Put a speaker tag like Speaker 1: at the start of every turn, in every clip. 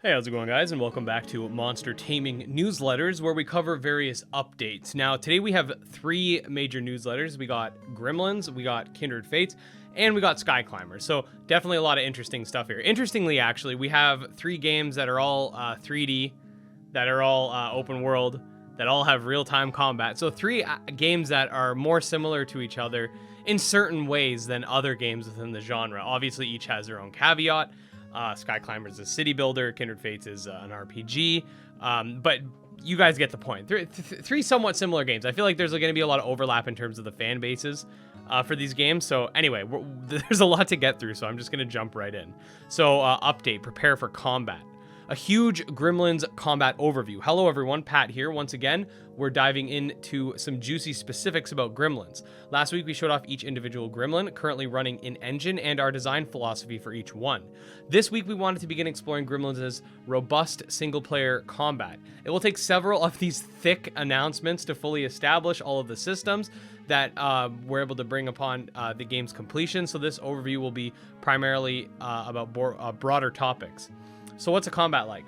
Speaker 1: Hey, how's it going, guys? And welcome back to Monster Taming Newsletters, where we cover various updates. Now, today we have three major newsletters. We got Gremlins, we got Kindred Fates, and we got Skyclimbers. So definitely a lot of interesting stuff here. Interestingly, actually, we have three games that are all 3D, that are all open world, that all have real-time combat. So three games that are more similar to each other in certain ways than other games within the genre. Obviously, each has their own caveat. Skyclimbers is a city builder, Kindred Fates is an RPG, but you guys get the point. Three somewhat similar games. I feel like there's going to be a lot of overlap in terms of the fan bases for these games. So anyway, there's a lot to get through, so I'm just going to jump right in. So update, prepare for combat. A huge Gremlins combat overview. Hello everyone, Pat here. Once again, we're diving into some juicy specifics about Gremlins. Last week we showed off each individual Gremlin, currently running in engine, and our design philosophy for each one. This week we wanted to begin exploring Gremlins' robust single-player combat. It will take several of these thick announcements to fully establish all of the systems that we're able to bring upon the game's completion, so this overview will be primarily about broader topics. So what's a combat like?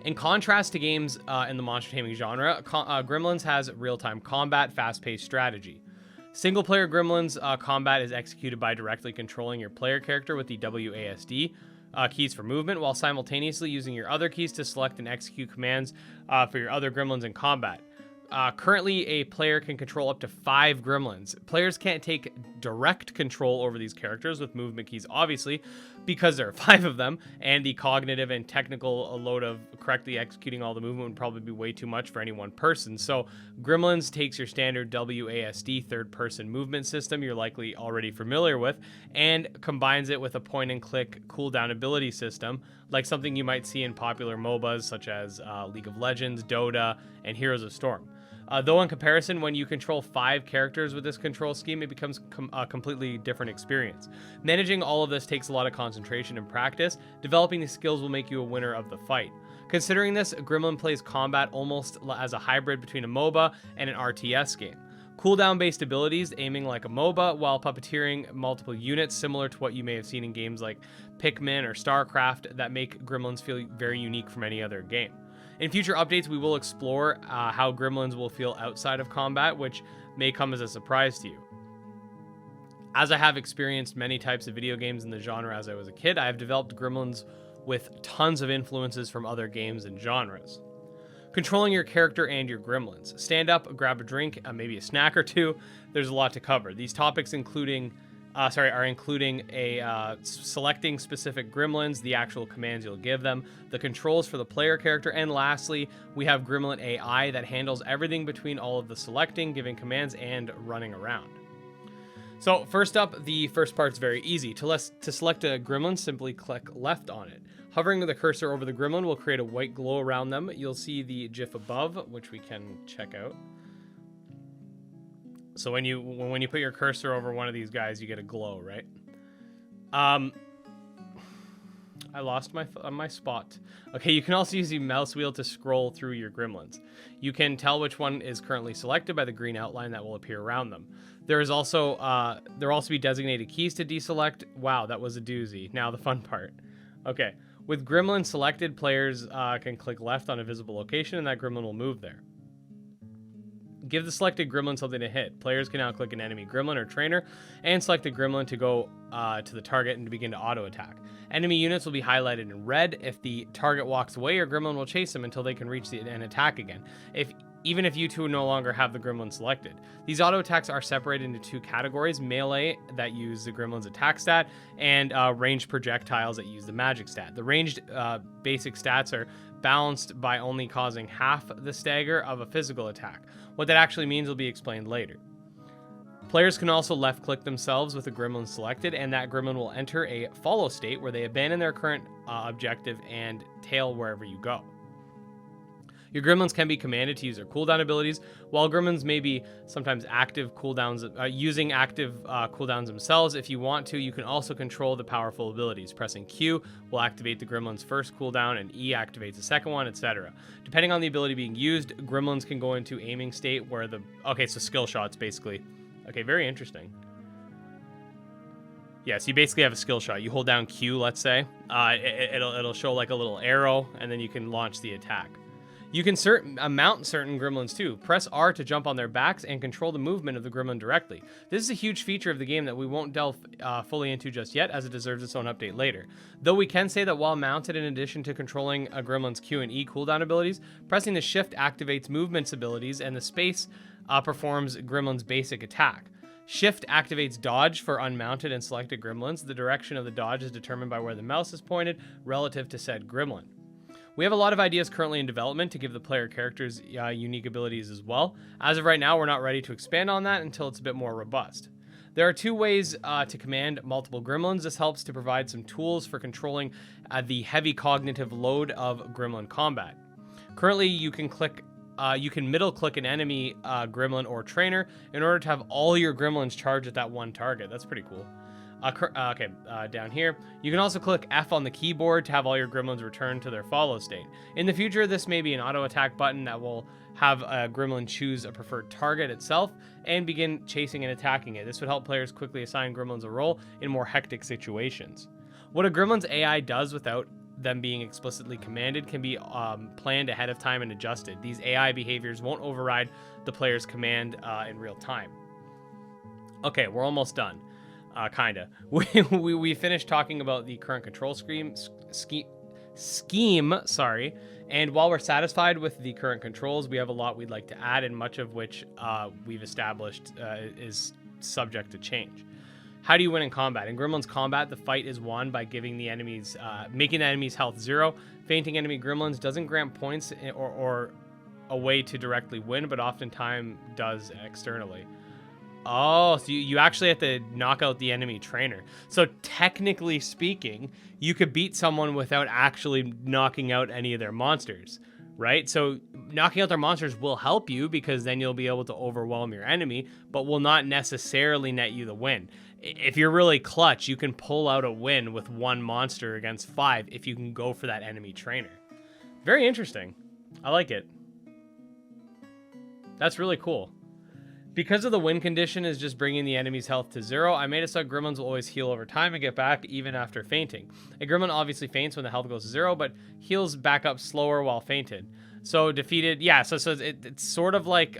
Speaker 1: In contrast to games in the monster taming genre, Gremlins has real-time combat, fast-paced strategy. Single-player Gremlins combat is executed by directly controlling your player character with the WASD keys for movement, while simultaneously using your other keys to select and execute commands for your other Gremlins in combat. Currently, a player can control up to 5 Gremlins. Players can't take direct control over these characters with movement keys, obviously, because there are 5 of them, and the cognitive and technical load of correctly executing all the movement would probably be way too much for any one person. So Gremlins takes your standard WASD third-person movement system you're likely already familiar with, and combines it with a point-and-click cooldown ability system, like something you might see in popular MOBAs such as League of Legends, Dota, and Heroes of Storm. Though in comparison, when you control 5 characters with this control scheme, it becomes a completely different experience. Managing all of this takes a lot of concentration and practice. Developing these skills will make you a winner of the fight. Considering this, Gremlin plays combat almost as a hybrid between a MOBA and an RTS game. Cooldown-based abilities, aiming like a MOBA, while puppeteering multiple units, similar to what you may have seen in games like Pikmin or StarCraft, that make Gremlins feel very unique from any other game. In future updates, we will explore how Gremlins will feel outside of combat, which may come as a surprise to you. As I have experienced many types of video games in the genre as I was a kid, I have developed Gremlins with tons of influences from other games and genres. Controlling your character and your Gremlins. Stand up, grab a drink, maybe a snack or two. There's a lot to cover. These topics are including selecting specific Gremlins, the actual commands you'll give them, the controls for the player character, and lastly, we have Gremlin AI that handles everything between all of the selecting, giving commands, and running around. So first up, the first part's very easy. To select a Gremlin, simply click left on it. Hovering the cursor over the Gremlin will create a white glow around them. You'll see the GIF above, which we can check out. So when you put your cursor over one of these guys, you get a glow, right? I lost my spot. Okay, you can also use the mouse wheel to scroll through your Gremlins. You can tell which one is currently selected by the green outline that will appear around them. There will also be designated keys to deselect. Wow, that was a doozy. Now the fun part. Okay, with Gremlin selected, players can click left on a visible location, and that Gremlin will move there. Give the selected Gremlin something to hit. Players can now click an enemy Gremlin or trainer and select the Gremlin to go to the target and to begin to auto-attack. Enemy units will be highlighted in red. If the target walks away, your Gremlin will chase them until they can reach and attack again, even if you two no longer have the Gremlin selected. These auto-attacks are separated into 2 categories: melee, that use the Gremlin's attack stat, and ranged projectiles that use the magic stat. The ranged basic stats are balanced by only causing half the stagger of a physical attack. What that actually means will be explained later. Players can also left-click themselves with a Gremlin selected, and that Gremlin will enter a follow state where they abandon their current objective and tail wherever you go. Your Gremlins can be commanded to use their cooldown abilities. While Gremlins may be sometimes active cooldowns, using active cooldowns themselves, if you want to, you can also control the powerful abilities. Pressing Q will activate the Gremlin's first cooldown, and E activates the second one, etc. Depending on the ability being used, Gremlins can go into aiming state where so skill shots, basically. Okay, very interesting. Yeah, so you basically have a skill shot. You hold down Q, let's say. It'll show like a little arrow, and then you can launch the attack. You can mount certain gremlins too. Press R to jump on their backs and control the movement of the gremlin directly. This is a huge feature of the game that we won't delve fully into just yet, as it deserves its own update later. Though we can say that while mounted, in addition to controlling a gremlin's Q and E cooldown abilities, pressing the shift activates movements abilities, and the space performs gremlin's basic attack. Shift activates dodge for unmounted and selected gremlins. The direction of the dodge is determined by where the mouse is pointed relative to said gremlin. We have a lot of ideas currently in development to give the player characters unique abilities as well. As of right now, we're not ready to expand on that until it's a bit more robust. There are 2 ways to command multiple gremlins. This helps to provide some tools for controlling the heavy cognitive load of gremlin combat. Currently, you can middle click an enemy gremlin or trainer in order to have all your gremlins charge at that one target. That's pretty cool. Down here, you can also click F on the keyboard to have all your gremlins return to their follow state. In the future, this may be an auto attack button that will have a gremlin choose a preferred target itself and begin chasing and attacking it. This would help players quickly assign gremlins a role in more hectic situations. What a gremlin's AI does without them being explicitly commanded can be planned ahead of time and adjusted. These AI behaviors won't override the player's command in real time. Okay, we're almost done. Kinda. We finished talking about the current control scheme, and while we're satisfied with the current controls, we have a lot we'd like to add, and much of which we've established is subject to change. How do you win in combat? In Gremlins combat, the fight is won by giving the enemies, making the enemy's health 0. Fainting enemy gremlins doesn't grant points or a way to directly win, but oftentimes does externally. Oh, so you actually have to knock out the enemy trainer. So technically speaking, you could beat someone without actually knocking out any of their monsters, right? So knocking out their monsters will help you because then you'll be able to overwhelm your enemy, but will not necessarily net you the win. If you're really clutch, you can pull out a win with 1 monster against 5 if you can go for that enemy trainer. Very interesting. I like it. That's really cool. Because of the win condition is just bringing the enemy's health to 0, I made it so gremlins will always heal over time and get back even after fainting. A gremlin obviously faints when the health goes to 0, but heals back up slower while fainted. So defeated, yeah, so it's sort of like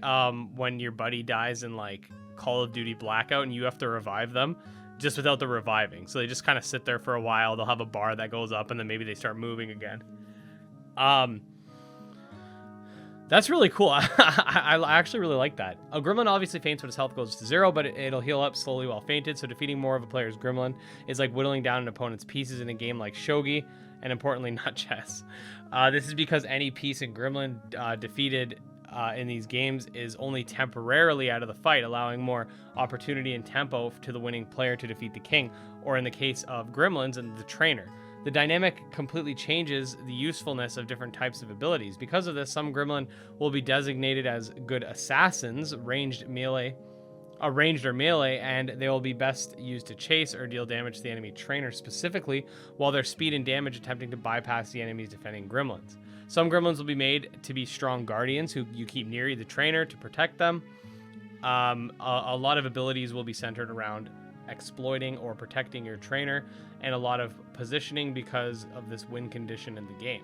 Speaker 1: when your buddy dies in like Call of Duty Blackout and you have to revive them, just without the reviving. So they just kind of sit there for a while, they'll have a bar that goes up and then maybe they start moving again. That's really cool. I actually really like that. A gremlin obviously faints when his health goes to 0, but it'll heal up slowly while fainted, so defeating more of a player's gremlin is like whittling down an opponent's pieces in a game like shogi, and importantly, not chess. This is because any piece in gremlin defeated in these games is only temporarily out of the fight, allowing more opportunity and tempo to the winning player to defeat the king, or in the case of gremlins, and the trainer. The dynamic completely changes the usefulness of different types of abilities. Because of this, some gremlin will be designated as good assassins, ranged or melee, and they will be best used to chase or deal damage to the enemy trainer specifically, while their speed and damage attempting to bypass the enemy's defending gremlins. Some gremlins will be made to be strong guardians who you keep near the trainer to protect them. A lot of abilities will be centered around exploiting or protecting your trainer, and a lot of positioning because of this win condition in the game.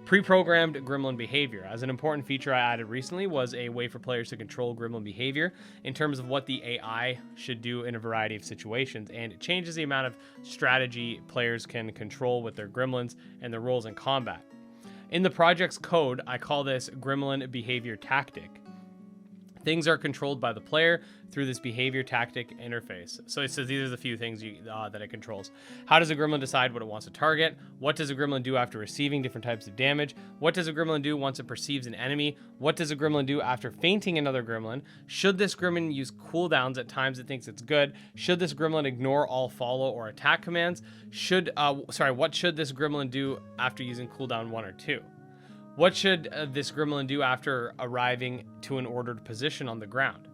Speaker 1: Pre-programmed gremlin behavior. As an important feature I added recently was a way for players to control gremlin behavior in terms of what the AI should do in a variety of situations, and it changes the amount of strategy players can control with their gremlins and their roles in combat. In the project's code, I call this gremlin behavior tactic. Things are controlled by the player through this behavior tactic interface. So it says these are the few things that it controls. How does a gremlin decide what it wants to target? What does a gremlin do after receiving different types of damage? What does a gremlin do once it perceives an enemy? What does a gremlin do after fainting another gremlin? Should this gremlin use cooldowns at times it thinks it's good? Should this gremlin ignore all follow or attack commands? What should this gremlin do after using cooldown 1 or 2? What should this gremlin do after arriving to an ordered position on the ground?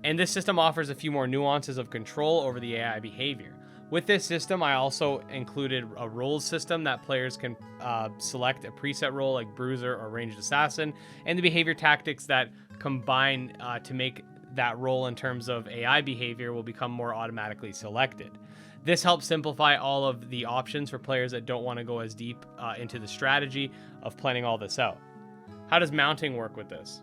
Speaker 1: And this system offers a few more nuances of control over the AI behavior. With this system, I also included a roles system that players can select a preset role like bruiser or ranged assassin, and the behavior tactics that combine to make that role in terms of AI behavior will become more automatically selected. This helps simplify all of the options for players that don't want to go as deep into the strategy of planning all this out. How does mounting work with this?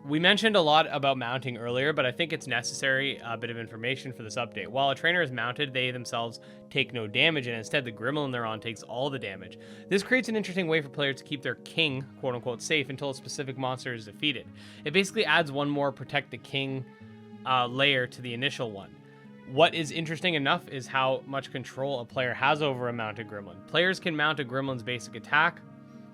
Speaker 1: We mentioned a lot about mounting earlier, but I think it's necessary a bit of information for this update. While a trainer is mounted, they themselves take no damage, and instead the Gremlin they're on takes all the damage. This creates an interesting way for players to keep their king, quote-unquote, safe until a specific monster is defeated. It basically adds one more protect the king layer to the initial one. What is interesting enough is how much control a player has over a mounted Gremlin. Players can mount a Gremlin's basic attack.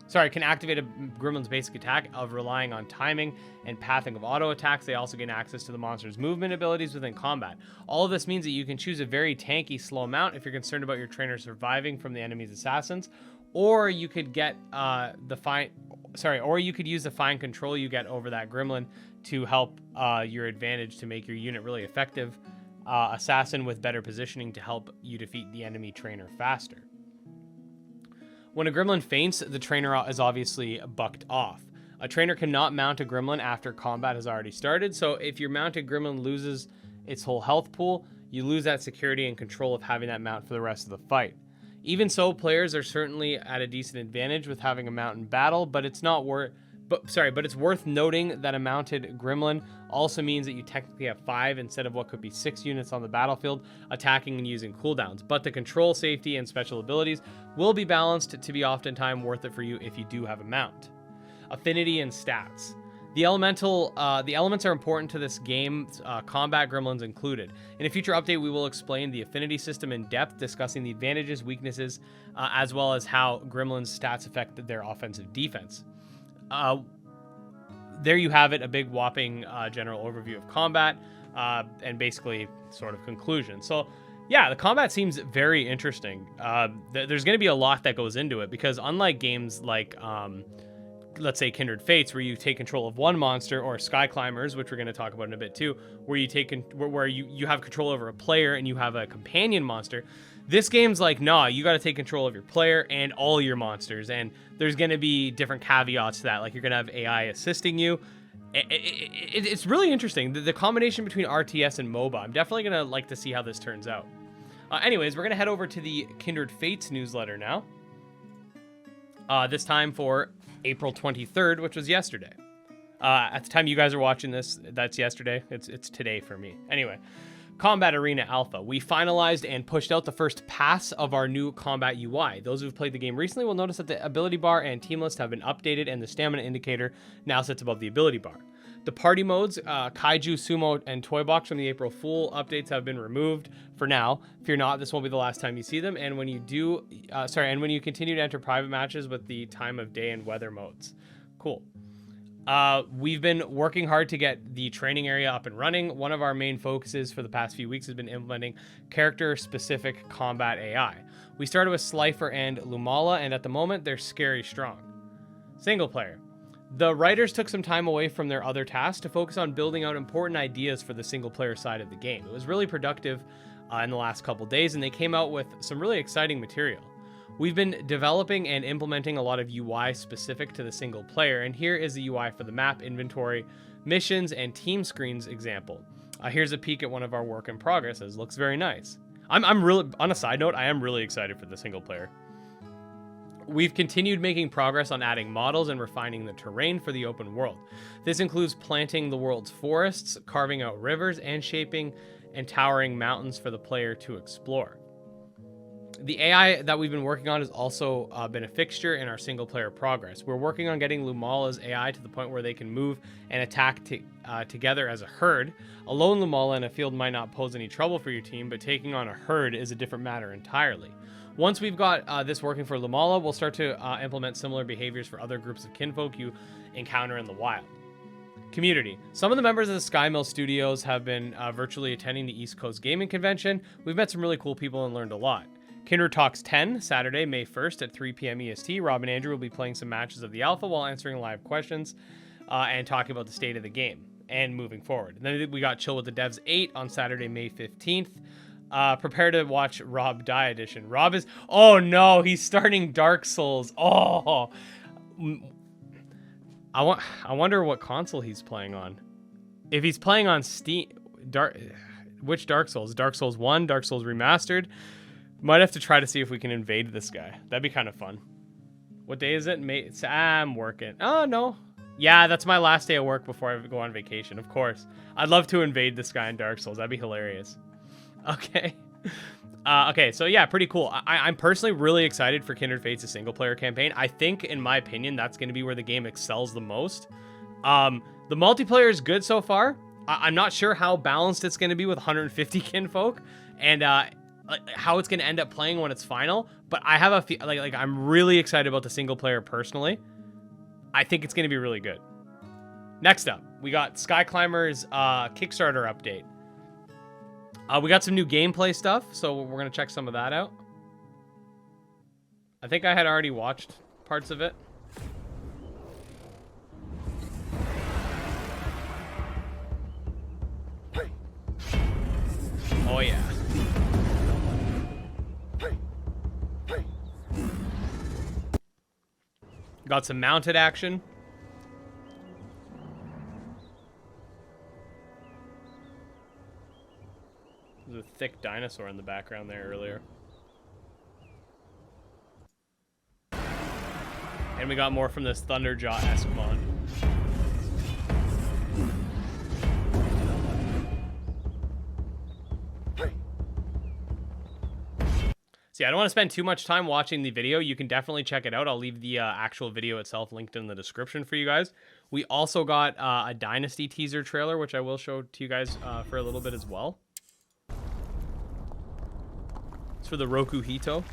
Speaker 1: Can activate a Gremlin's basic attack of relying on timing and pathing of auto attacks. They also gain access to the monster's movement abilities within combat. All of this means that you can choose a very tanky slow mount if you're concerned about your trainer surviving from the enemy's assassins, or you could get or you could use the fine control you get over that Gremlin to help your advantage to make your unit really effective assassin with better positioning to help you defeat the enemy trainer faster. When a Gremlin faints, the trainer is obviously bucked off. A trainer cannot mount a Gremlin after combat has already started, so if your mounted Gremlin loses its whole health pool, you lose that security and control of having that mount for the rest of the fight. Even so, players are certainly at a decent advantage with having a mount in battle, but it's worth noting that a mounted Gremlin also means that you technically have 5 instead of what could be 6 units on the battlefield attacking and using cooldowns. But the control, safety, and special abilities will be balanced to be oftentimes worth it for you if you do have a mount. Affinity and stats. The elements are important to this game, combat Gremlins included. In a future update, we will explain the affinity system in depth, discussing the advantages, weaknesses, as well as how Gremlins' stats affect their offensive defense. There you have it, a big whopping general overview of combat and basically sort of conclusion. So yeah, the combat seems very interesting. There's going to be a lot that goes into it because unlike games like let's say Kindred Fates, where you take control of one monster, or Skyclimbers, which we're going to talk about in a bit too, where you have control over a player and you have a companion monster. This game's like, nah, you got to take control of your player and all your monsters, and there's going to be different caveats to that. Like, you're going to have AI assisting you. It's really interesting. The combination between RTS and MOBA. I'm definitely going to like to see how this turns out. Anyways, we're going to head over to the Kindred Fates newsletter now. This time for April 23rd, which was yesterday. At the time you guys are watching this, that's yesterday. It's today for me. Anyway. Combat Arena Alpha. We finalized and pushed out the first pass of our new combat UI. Those who've played the game recently will notice that the ability bar and team list have been updated, and the stamina indicator now sits above the ability bar. The party modes, Kaiju, Sumo, and Toy Box from the April Fool updates have been removed for now. Fear not, this won't be the last time you see them. And when you continue to enter private matches with the time of day and weather modes. Cool. We've been working hard to get the training area up and running. One of our main focuses for the past few weeks has been implementing character-specific combat AI. We started with Slifer and Lumala, and at the moment, they're scary strong. Single player. The writers took some time away from their other tasks to focus on building out important ideas for the single player side of the game. It was really productive in the last couple days, and they came out with some really exciting material. We've been developing and implementing a lot of UI specific to the single player, and here is the UI for the map, inventory, missions, and team screens example. Here's a peek at one of our work in progresses. Looks very nice. I'm really, on a side note, I am really excited for the single player. We've continued making progress on adding models and refining the terrain for the open world. This includes planting the world's forests, carving out rivers, and shaping and towering mountains for the player to explore. The AI that we've been working on has also been a fixture in our single player progress. We're working on getting Lumala's AI to the point where they can move and attack together as a herd. A lone Lumala in a field might not pose any trouble for your team, but taking on a herd is a different matter entirely. Once we've got this working for Lumala, we'll start to implement similar behaviors for other groups of kinfolk you encounter in the wild. Community. Some of the members of the Sky Mill Studios have been virtually attending the East Coast Gaming Convention. We've met some really cool people and learned a lot. Kindred Talks 10, Saturday, May 1st at 3 p.m. EST. Rob and Andrew will be playing some matches of the Alpha while answering live questions and talking about the state of the game and moving forward. And then we got Chill with the Devs 8 on Saturday, May 15th. Prepare to watch Rob Die Edition. Rob is... Oh, no, he's starting Dark Souls. Oh, I wonder what console he's playing on. If he's playing on Steam, which Dark Souls? Dark Souls 1, Dark Souls Remastered. Might have to try to see if we can invade this guy. That'd be kind of fun. What day is it? I'm working. Oh, no. Yeah, that's my last day of work before I go on vacation, of course. I'd love to invade this guy in Dark Souls. That'd be hilarious. Okay. Okay, so yeah, pretty cool. I'm personally really excited for Kindred Fates' single-player campaign. I think, in my opinion, that's going to be where the game excels the most. The multiplayer is good so far. I'm not sure how balanced it's going to be with 150 kinfolk and how it's going to end up playing when it's final. But I have a I'm really excited about the single-player personally. I think it's going to be really good. Next up, we got Skyclimbers Kickstarter update. We got some new gameplay stuff, so we're going to check some of that out. I think I had already watched parts of it. Oh, yeah. Got some mounted action. There's a thick dinosaur in the background there earlier. And we got more from this Thunderjaw-esque mod. See, I don't want to spend too much time watching the video. You can definitely check it out. I'll leave the actual video itself linked in the description for you guys. We also got a Dynasty teaser trailer, which I will show to you guys for a little bit as well. It's for the Roku Hito.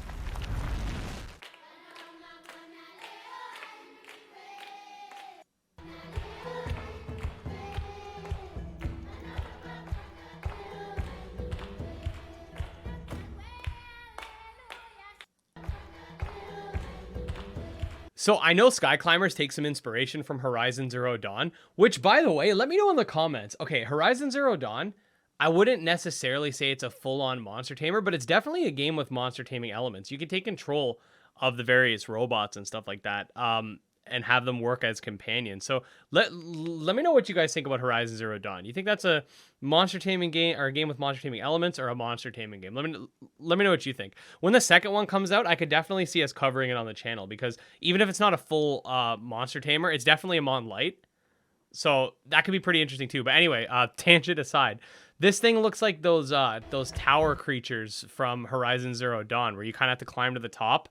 Speaker 1: So I know Skyclimbers take some inspiration from Horizon Zero Dawn, which, by the way, let me know in the comments. Okay, Horizon Zero Dawn, I wouldn't necessarily say it's a full-on monster tamer, but it's definitely a game with monster taming elements. You can take control of the various robots and stuff like that, and have them work as companions. So let me know what you guys think about Horizon Zero Dawn. You think that's a monster taming game, or a game with monster taming elements, or a monster taming game? Let me know what you think. When the second one comes out, I could definitely see us covering it on the channel, because even if it's not a full monster tamer, it's definitely a Mon Light. So that could be pretty interesting too. But anyway, tangent aside, this thing looks like those tower creatures from Horizon Zero Dawn, where you kind of have to climb to the top.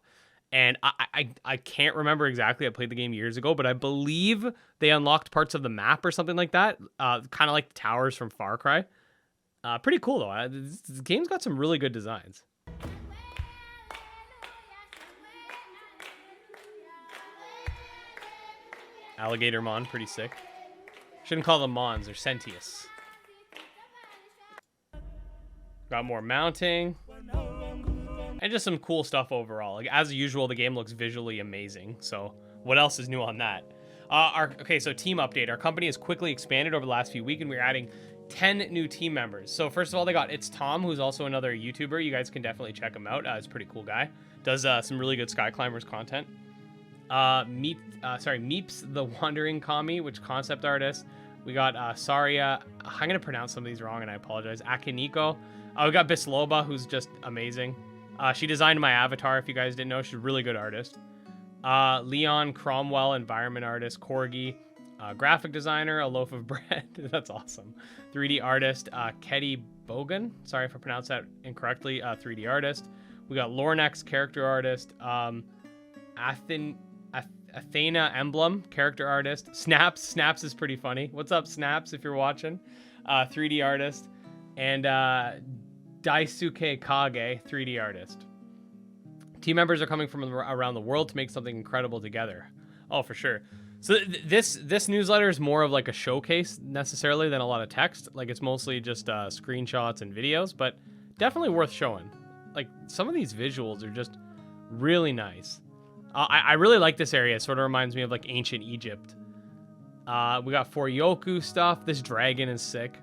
Speaker 1: And I can't remember exactly. I played the game years ago, but I believe they unlocked parts of the map or something like that. Kind of like the towers from Far Cry. Pretty cool, though. This game's got some really good designs. Alligator Mon, pretty sick. Shouldn't call them Mons, they're Sentius. Got more mounting. And just some cool stuff overall. Like, as usual, the game looks visually amazing. So what else is new on that? Okay, so team update. Our company has quickly expanded over the last few weeks, and we're adding 10 new team members. So first of all, they got It's Tom, who's also another YouTuber. You guys can definitely check him out. He's a pretty cool guy. Does some really good Skyclimbers content. Meeps the Wandering Kami, which concept artist. We got Saria. I'm going to pronounce some of these wrong, and I apologize. Akiniko. We got Bisloba, who's just amazing. She designed my avatar, if you guys didn't know. She's a really good artist. Leon Cromwell, environment artist. Corgi, graphic designer. A loaf of bread. That's awesome. 3D artist. Ketty Bogan. Sorry if I pronounced that incorrectly. 3D artist. We got Lornex, character artist. Athena Emblem, character artist. Snaps is pretty funny. What's up, Snaps, if you're watching? 3D artist. And Daisuke Kage, 3D artist. Team members are coming from around the world to make something incredible together. Oh, for sure. So this newsletter is more of like a showcase necessarily than a lot of text. Like, it's mostly just screenshots and videos, but definitely worth showing. Like, some of these visuals are just really nice. I really like this area. It sort of reminds me of like ancient Egypt. We got Foryoku stuff. This dragon is sick.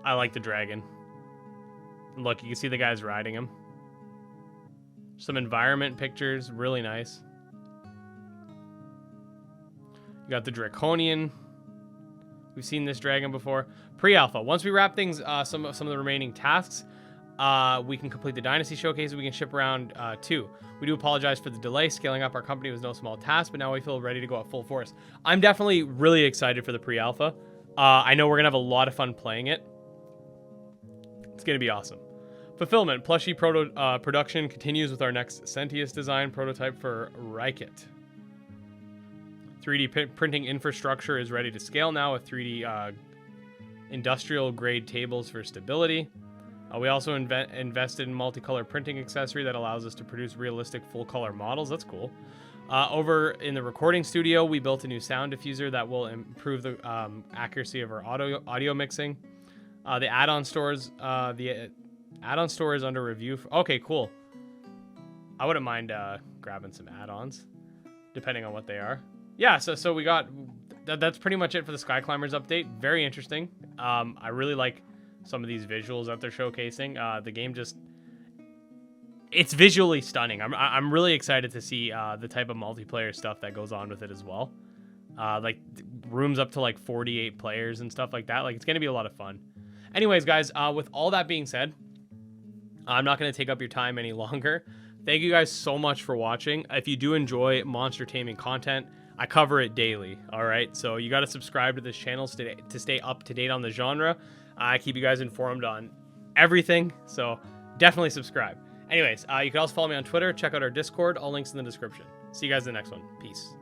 Speaker 1: I like the dragon. Look, you can see the guys riding him. Some environment pictures, really nice. We got the Draconian. We've seen this dragon before. Pre-alpha. Once we wrap things, some of the remaining tasks, we can complete the Dynasty showcase. We can ship around 2. We do apologize for the delay. Scaling up our company was no small task, but now we feel ready to go at full force. I'm definitely really excited for the pre-alpha. I know we're going to have a lot of fun playing it. It's going to be awesome. Fulfillment. Plushie production continues with our next Sentius design prototype for Rykit. 3D printing infrastructure is ready to scale now with 3D industrial grade tables for stability. We also invested in multicolor printing accessory that allows us to produce realistic full color models. That's cool. Over in the recording studio, we built a new sound diffuser that will improve the accuracy of our audio mixing. The add-on stores, add-on store is under review. Okay, cool. I wouldn't mind grabbing some add-ons, depending on what they are. Yeah, so we got that's pretty much it for the Skyclimbers update. Very interesting. I really like some of these visuals that they're showcasing. The game it's visually stunning. I'm really excited to see the type of multiplayer stuff that goes on with it as well. Like rooms up to like 48 players and stuff like that. Like it's gonna be a lot of fun. Anyways, guys, with all that being said, I'm not gonna take up your time any longer. Thank you guys so much for watching. If you do enjoy monster taming content, I cover it daily, all right? So you got to subscribe to this channel to stay up to date on the genre. I keep you guys informed on everything, so definitely subscribe. Anyways, you can also follow me on Twitter. Check out our Discord. All links in the description. See you guys in the next one. Peace.